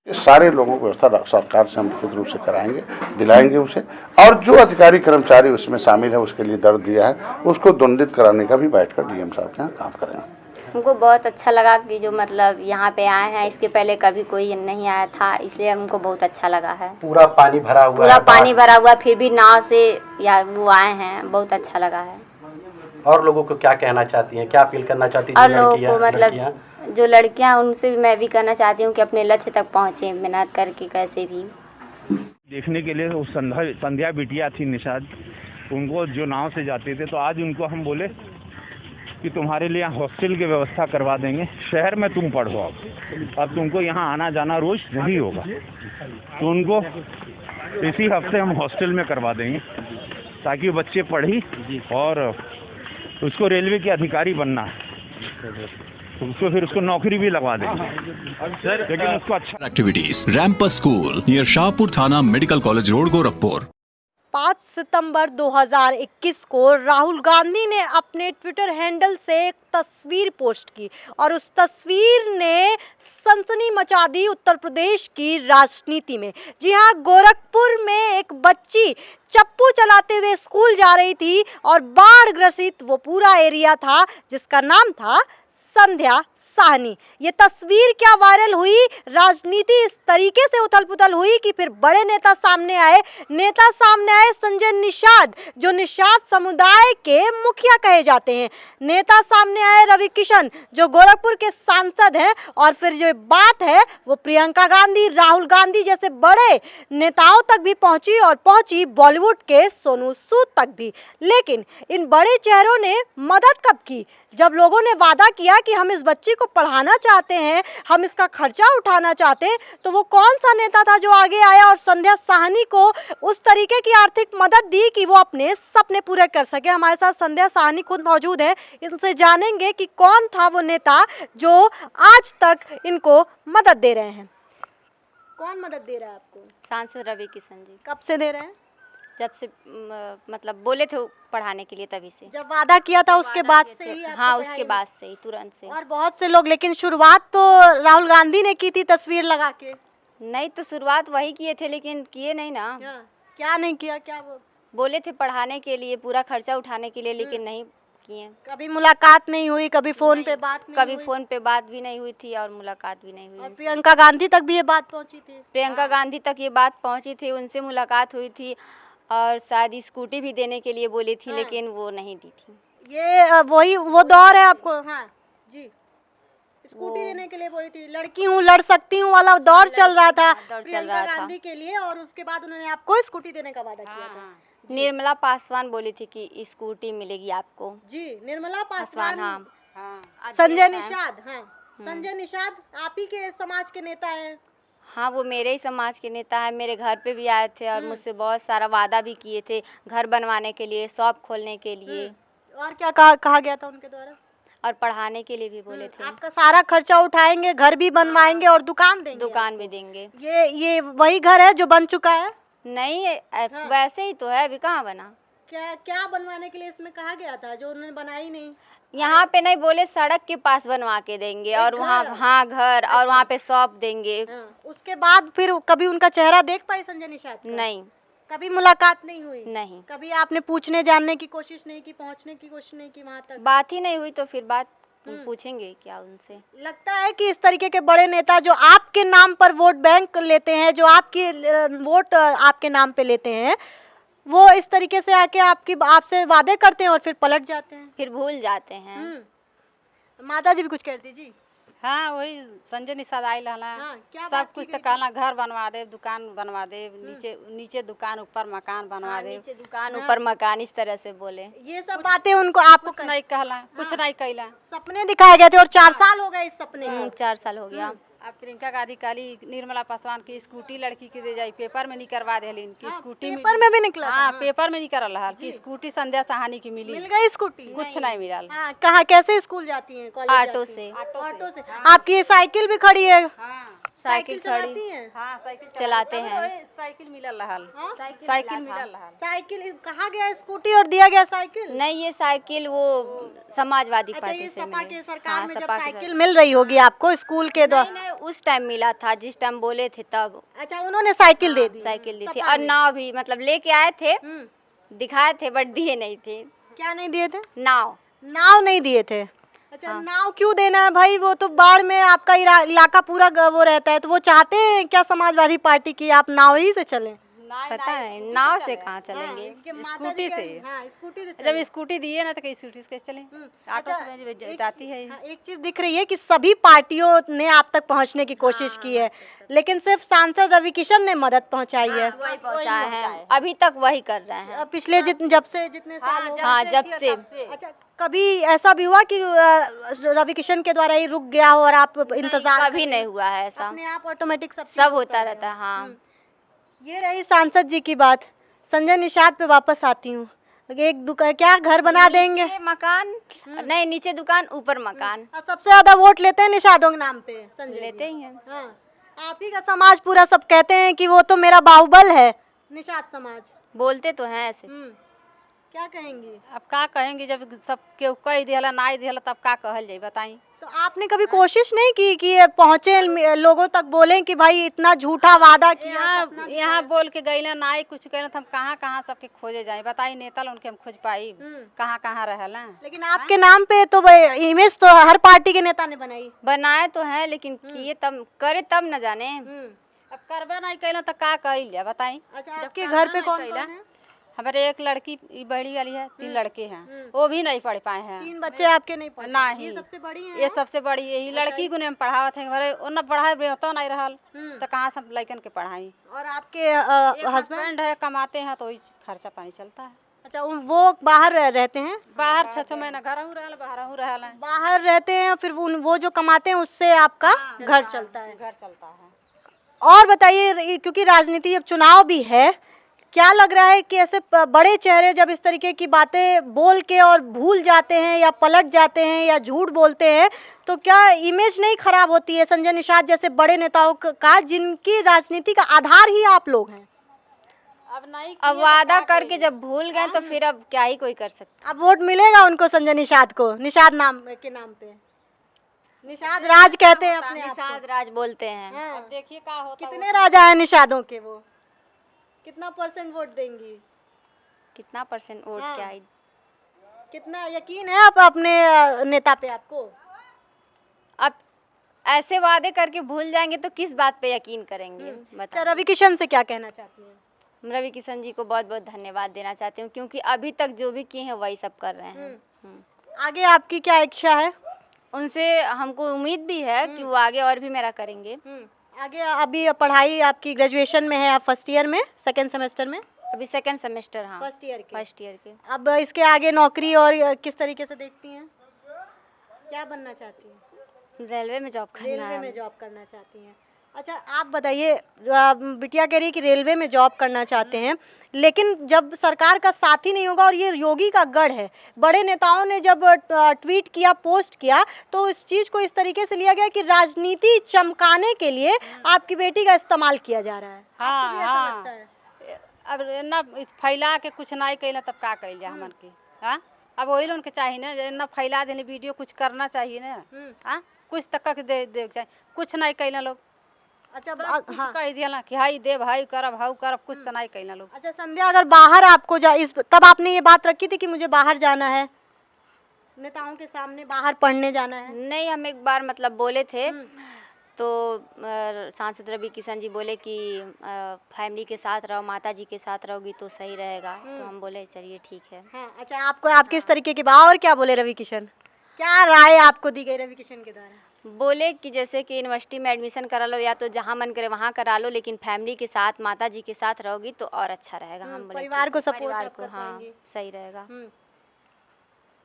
ये सारे लोगों को व्यवस्था सरकार से हम लिखित रूप से कराएंगे, दिलाएंगे उसे, और जो अधिकारी कर्मचारी उसमें शामिल है उसके लिए दर्द दिया है उसको दंडित कराने का भी बैठकर डीएम साहब के यहाँ काम करेंगे। हमको बहुत अच्छा लगा कि जो मतलब यहाँ पे आए हैं, इसके पहले कभी कोई नहीं आया था, इसलिए हमको बहुत अच्छा लगा है। पूरा पानी भरा हुआ, फिर भी नाव से या वो आए हैं, बहुत अच्छा लगा है। और लोगों को क्या कहना चाहती हैं, क्या अपील करना चाहती हैं? और लोगों को मतलब जो लड़कियां, उनसे भी मैं भी कहना चाहती हूँ कि अपने लक्ष्य तक पहुँचे, मेहनत करके कैसे भी। देखने के लिए वो संध्या बिटिया थी निषाद, उनको जो नाव से जाते थे, तो आज उनको हम बोले कि तुम्हारे लिए हॉस्टल की व्यवस्था करवा देंगे, शहर में तुम पढ़ो, अब तुमको यहाँ आना जाना रोज नहीं होगा, तो उनको इसी हफ्ते हम हॉस्टल में करवा देंगे ताकि बच्चे पढ़ी, और उसको रेलवे के अधिकारी बनना है, उसको फिर उसको नौकरी भी लगवा देंगे सर, लेकिन उसको अच्छा एक्टिविटीज। रैम्पस स्कूल नियर शाहपुर थाना, मेडिकल कॉलेज रोड, गोरखपुर। 5 सितंबर 2021 को राहुल गांधी ने अपने ट्विटर हैंडल से एक तस्वीर पोस्ट की और उस तस्वीर ने सनसनी मचा दी उत्तर प्रदेश की राजनीति में। जी हाँ, गोरखपुर में एक बच्ची चप्पू चलाते हुए स्कूल जा रही थी और बाढ़ ग्रसित वो पूरा एरिया था जिसका नाम था संध्या साहनी। ये तस्वीर क्या वायरल हुई, राजनीति इस तरीके से उथल पुथल हुई कि फिर बड़े नेता सामने आए। संजय निषाद, जो निषाद समुदाय के मुखिया कहे जाते हैं। नेता सामने आए रवि किशन, जो गोरखपुर के सांसद हैं, और फिर जो बात है वो प्रियंका गांधी, राहुल गांधी जैसे बड़े नेताओं तक भी पहुंची, और पहुंची बॉलीवुड के सोनू सूद तक भी। लेकिन इन बड़े चेहरों ने मदद कब की? जब लोगों ने वादा किया कि हम इस बच्ची को पढ़ाना चाहते हैं, हम इसका खर्चा उठाना चाहते हैं, तो वो कौन सा नेता था जो आगे आया और संध्या साहनी को उस तरीके की आर्थिक मदद दी कि वो अपने सपने पूरे कर सके? हमारे साथ संध्या साहनी खुद मौजूद है, इनसे जानेंगे कि कौन था वो नेता जो आज तक इनको मदद दे रहे हैं। कौन मदद दे रहा है आपको? सांसद रवि किशन जी। कब से दे रहे हैं? जब से मतलब बोले थे पढ़ाने के लिए, तभी से। जब वादा किया था उसके बाद से ही? हाँ, उसके बाद से ही, तुरंत से। और बहुत से लोग, लेकिन शुरुआत तो राहुल गांधी ने की थी तस्वीर लगा के। नहीं, तो शुरुआत वही किए थे, लेकिन किए नहीं ना। क्या नहीं किया? क्या वो बोले थे पढ़ाने के लिए, पूरा खर्चा उठाने के लिए, लेकिन नहीं किए। कभी मुलाकात नहीं हुई, कभी फोन पे बात नहीं कभी हुई। फोन पे बात भी नहीं हुई थी और मुलाकात भी नहीं हुई। और प्रियंका गांधी तक भी ये बात पहुंची थी? प्रियंका गांधी तक ये बात पहुंची थी, उनसे मुलाकात हुई थी, और शायद स्कूटी भी देने के लिए बोली थी, लेकिन वो नहीं दी थी। ये वही वो दौर है आपको? हाँ जी, स्कूटी देने के लिए बोली थी, लड़की हूँ लड़ सकती हूँ वाला दौर चल रहा था प्रियंका गांधी के लिए, और उसके बाद उन्होंने आपको स्कूटी देने का वादा किया था। निर्मला पासवान बोली थी कि स्कूटी मिलेगी आपको। जी, निर्मला पासवान। हाँ। संजय निषाद। हाँ, संजय निषाद आप ही के समाज के नेता हैं? हाँ, वो मेरे ही समाज के नेता है, मेरे घर पे भी आए थे और मुझसे बहुत सारा वादा भी किए थे, घर बनवाने के लिए, शॉप खोलने के लिए। और क्या कहा गया था उनके द्वारा? और पढ़ाने के लिए भी बोले थे। आपका सारा खर्चा उठाएंगे, घर भी बनवाएंगे और दुकान देंगे? दुकान भी देंगे। ये वही घर है जो बन चुका है? नहीं, वैसे ही तो है, अभी कहाँ बना। क्या बनवाने के लिए इसमें कहा गया था जो उन्होंने बनाई नहीं? यहाँ पे नहीं, बोले सड़क के पास बनवा के देंगे, और वहाँ हाँ घर, और वहाँ पे शॉप देंगे। उसके बाद फिर कभी उनका चेहरा देख पाई संजय निषाद? नहीं। कभी मुलाकात नहीं हुई? नहीं। कभी आपने पूछने जानने की कोशिश नहीं की, पहुँचने की कोशिश नहीं की वहाँ तक? बात ही नहीं हुई, तो फिर बात पूछेंगे क्या उनसे? लगता है कि इस तरीके के बड़े नेता जो आपके नाम पर वोट बैंक लेते हैं, जो आपकी वोट आपके नाम पे लेते हैं, वो इस तरीके से आके आपसे वादे करते हैं और फिर पलट जाते हैं, फिर भूल जाते हैं। माता जी भी कुछ कहती जी? हाँ, वही संजय निषाद आयल हला, सब कुछ तो कहना, घर बनवा दे, दुकान बनवा दे, नीचे दुकान ऊपर मकान बनवा दे, नीचे दुकान ऊपर मकान, इस तरह से बोले। ये सब बातें उनको आपको कुछ नहीं कहला, कुछ नहीं कहला। सपने दिखाए गए थे और 4 साल हो गए इस सपने को। 4 साल हो गया। अब प्रियंका गांधी काली निर्मला पासवान की स्कूटी लड़की के दे जाई, पेपर में नहीं करवा दे की स्कूटी। पेपर में भी निकला? हाँ, पेपर में नहीं करल हल कि स्कूटी संध्या साहनी की मिल गई स्कूटी? कुछ नहीं मिला। कहाँ कैसे स्कूल जाती हैं? ऑटो से। ऑटो से। आपकी साइकिल भी खड़ी है? साइकिल चलाती खड़ी हैं? हाँ साइकिल चलाते अभी हैं। वही साइकिल मिलल रहल। हाँ? साइकिल मिलल रहल। साइकिल कहाँ गया स्कूटी और दिया गया साइकिल? नहीं, ये साइकिल वो समाजवादी अच्छा, पार्टी ये से सपा मिली। के सरकार हाँ, में जब सपा के साइकिल मिल रही होगी आपको स्कूल के द्वारा। नहीं, उस टाइम मिला था जिस टाइम बोले थे तब अच्छा, उन्होंने साइकिल दे दी। साइकिल दी थी। सपा और ने। नाव भी मतलब लेके आए थे, हम्म, दिखाए थे बट दिए नहीं थे। क्या नहीं दिए थे? नाव नाव नहीं दिए थे। अच्छा, हाँ। नाव क्यों देना है भाई? वो तो बाढ़ में आपका इलाका पूरा वो रहता है, तो वो चाहते हैं क्या समाजवादी पार्टी की आप नाव ही से चलें? पता नहीं नाव से कहाँ चलेंगे। स्कूटी से। हाँ, स्कूटी से जब चलें। स्कूटी दिए ना तो कहीं स्कूटी से कैसे चले? ऑटो अच्छा, से जाती है। हाँ, एक चीज दिख रही है कि सभी पार्टियों ने आप तक पहुंचने की कोशिश की है, लेकिन सिर्फ सांसद रवि किशन ने मदद पहुंचाई है। वही पहुँचाए हैं, अभी तक वही कर रहे हैं। पिछले जितने साल हो गए। हाँ, जब से अच्छा, कभी ऐसा भी हुआ कि रवि किशन के द्वारा ही रुक गया हो और आप इंतजार कभी नहीं हुआ है ऐसा, अपने आप ऑटोमेटिक सब होता रहता है। हाँ, ये रही सांसद जी की बात। संजय निषाद पे वापस आती हूँ। एक दुकान क्या घर बना देंगे? नीचे मकान नहीं, नीचे दुकान ऊपर मकान और सबसे ज्यादा वोट लेते हैं निषादों के नाम पे संजय जी। लेते ही हैं। हाँ, आप ही का समाज पूरा सब कहते हैं कि वो तो मेरा बाहुबल है निषाद समाज। बोलते तो हैं ऐसे। क्या कहेंगी? अब का कहेंगे जब सब केहू कह दिहला नाई दिहला तब का कहल जाई बताई। तो आपने कभी कोशिश नहीं की कि ये पहुंचे लोगों तक, बोलें कि भाई इतना झूठा वादा किया, सपना दिखाया? यहाँ बोल के गईला नाई कुछ कहना तो हम कहाँ कहाँ सबके खोजे जाए बताई। नेता उनके हम खोज पाई कहाँ कहाँ रहला। लेकिन आपके नाम पे तो इमेज तो हर पार्टी के नेता ने बनाई। बनाए तो हैं लेकिन किए तब करे तब न जाने। अब करबे नहीं कैला तो का कही लिया बताई। अच्छा, आपके घर पे कौन कौन है? हमारे एक लड़की बड़ी वाली है, 3 लड़के हैं, वो भी नहीं पढ़ पाए हैं। 3 बच्चे आपके नहीं पढ़े? नहीं, ये सबसे बड़ी है? ये सबसे बड़ी यही लड़की को हम पढ़ावत है। हमारे उन पढ़ाए बेहतर नहीं रहल तो कहाँ सब लड़कन के पढ़ाई। और आपके हस्बैंड है, कमाते हैं तो वही खर्चा पानी चलता है। अच्छा, वो बाहर रहते हैं? बाहर 6 महीना घर रहल, बाहर रहल है। बाहर रहते हैं, फिर वो जो कमाते हैं उससे आपका घर चलता है? घर चलता है। और बताइए, क्योंकि राजनीति अब चुनाव भी है, क्या लग रहा है कि ऐसे बड़े चेहरे जब इस तरीके की बातें बोल के और भूल जाते हैं या पलट जाते हैं या झूठ बोलते हैं तो क्या इमेज नहीं खराब होती है संजय निषाद जैसे बड़े नेताओं का, जिनकी राजनीति का आधार ही आप लोग हैं? अब वादा करके जब भूल गए तो फिर अब क्या ही कोई कर सकता। अब वोट मिलेगा उनको संजय निषाद को, निषाद नाम के नाम पे? निषाद राज कहते हैं अपने आप को। निषाद राज बोलते हैं। हाँ। अब देखिए का होता। कितने राजा हैं निषादों के? वो कितना % वोट देंगी? कितना % वोट हाँ। क्या ही। कितना यकीन है आप अपने नेता पे आपको? अब ऐसे वादे करके भूल जाएंगे तो किस बात पे यकीन करेंगे अच्छा, बताओ। रवि किशन से क्या कहना चाहती हैं? रवि किशन जी को बहुत बहुत धन्यवाद देना चाहती हूँ क्योंकि अभी तक जो भी किए हैं वही सब कर रहे हैं। आगे आपकी क्या इच्छा है? उनसे हमको उम्मीद भी है कि वो आगे और भी मेरा करेंगे। आगे अभी पढ़ाई आपकी ग्रेजुएशन में है, आप फर्स्ट ईयर में, सेकंड सेमेस्टर में? अभी 2nd सेमेस्टर। हाँ, फर्स्ट ईयर के। अब इसके आगे नौकरी और किस तरीके से देखती हैं? क्या बनना चाहती हैं? रेलवे में जॉब करना रेलवे है। में जॉब करना चाहती हैं। अच्छा, आप बताइए, बिटिया कह रही है कि रेलवे में जॉब करना चाहते हैं, लेकिन जब सरकार का साथ ही नहीं होगा और ये योगी का गढ़ है, बड़े नेताओं ने जब ट्वीट किया, पोस्ट किया, तो इस चीज़ को इस तरीके से लिया गया कि राजनीति चमकाने के लिए आपकी बेटी का इस्तेमाल किया जा रहा है। आपको भी ऐसा लगता है? अब ना फैला के कुछ नहीं कैला तब का कैल जा हमन के। हाँ, अब वही लोग के चाहिए ना, ना फैला देने वीडियो, कुछ करना चाहिए ना। हाँ, कुछ तक दे चाहिए, कुछ नहीं कैला लोग। अच्छा, हाँ, कह दिया ना कि हाई दे भाई करब हाउ करब, कुछ तो नहीं कैला लोग। अच्छा संध्या, अगर बाहर आपको तब आपने ये बात रखी थी कि मुझे बाहर जाना है, नेताओं के सामने बाहर पढ़ने जाना है? नहीं, हम एक बार मतलब बोले थे तो सांसद रवि किशन जी बोले कि फैमिली के साथ रहो, माता जी के साथ रहोगी तो सही रहेगा। तो हम बोले चलिए ठीक है। हाँ, अच्छा, आपको आपके इस तरीके की बात, और क्या बोले रवि किशन? क्या राय आपको दी गई रवि किशन के द्वारा? बोले कि जैसे कि यूनिवर्सिटी में एडमिशन करा लो या तो जहाँ मन करे वहाँ करा लो, लेकिन फैमिली के साथ, माता जी के साथ रहोगी तो और अच्छा रहेगा। हम बोले परिवार को सपोर्ट परिवार आप को, कर हाँ पाएंगी। सही रहेगा।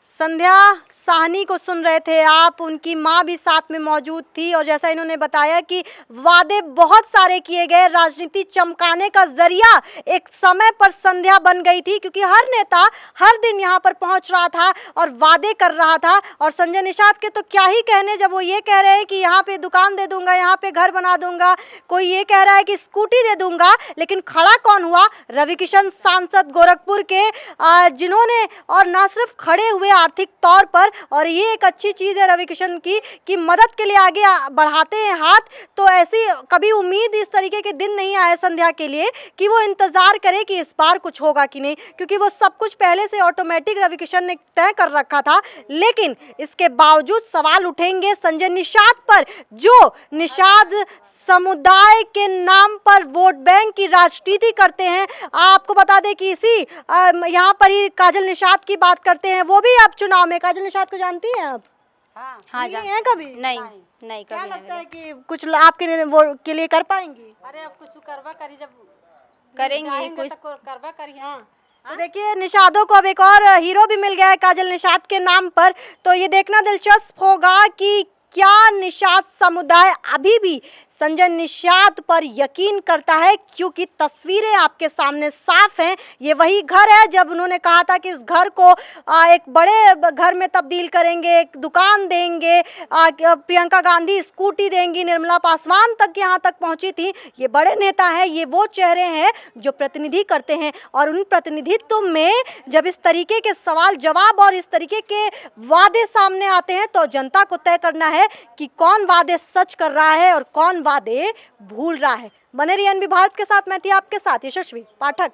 संध्या साहनी को सुन रहे थे आप, उनकी मां भी साथ में मौजूद थी और जैसा इन्होंने बताया कि वादे बहुत सारे किए गए, राजनीति चमकाने का जरिया एक समय पर संध्या बन गई थी, क्योंकि हर नेता हर दिन यहां पर पहुंच रहा था और वादे कर रहा था। और संजय निषाद के तो क्या ही कहने, जब वो ये कह रहे हैं कि यहाँ पे दुकान दे दूंगा, यहाँ पे घर बना दूंगा, कोई ये कह रहा है कि स्कूटी दे दूंगा, लेकिन खड़ा कौन हुआ? रवि किशन सांसद गोरखपुर के, जिन्होंने और ना सिर्फ खड़े हुए आर्थिक तौर पर, और ये एक अच्छी चीज़ है रवि किशन की कि मदद के लिए आगे बढ़ाते हैं हाथ। तो ऐसी कभी उम्मीद इस तरीके के दिन नहीं आए संध्या के लिए कि वो इंतज़ार करे कि इस बार कुछ होगा कि नहीं, क्योंकि वो सब कुछ पहले से ऑटोमेटिक रवि किशन ने तय कर रखा था। लेकिन इसके बावजूद सवाल उठेंगे संजय निषाद पर, जो निषाद समुदाय के नाम पर वोट बैंक की राजनीति करते हैं। आपको बता दें कि इसी यहाँ पर ही काजल निषाद की बात करते हैं, वो भी आप चुनाव में। काजल निषाद को जानती हैं आप? हाँ हाँ हैं कभी? नहीं क्या कभी लगता है नहीं कि कुछ आपके वो के लिए कर पाएंगी? अरे अब कुछ करवा करी, जब करेंगे जाएंगे कुछ। तो करवा करी। हाँ तो देखिए निषादों को अब एक और हीरो भी मिल गया है काजल निषाद के नाम पर। तो ये देखना दिलचस्प होगा कि क्या निषाद समुदाय अभी भी संजय निषाद पर यकीन करता है, क्योंकि तस्वीरें आपके सामने साफ हैं। ये वही घर है जब उन्होंने कहा था कि इस घर को एक बड़े घर में तब्दील करेंगे, एक दुकान देंगे, प्रियंका गांधी स्कूटी देंगी, निर्मला पासवान तक यहाँ तक पहुँची थी। ये बड़े नेता हैं, ये वो चेहरे हैं जो प्रतिनिधि करते हैं, और उन प्रतिनिधित्व में जब इस तरीके के सवाल जवाब और इस तरीके के वादे सामने आते हैं तो जनता को तय करना है कि कौन वादे सच कर रहा है और कौन वादे भूल रहा है। बने रहिए एनबी भारत के साथ, मैं थी आपके साथ यशस्वी पाठक।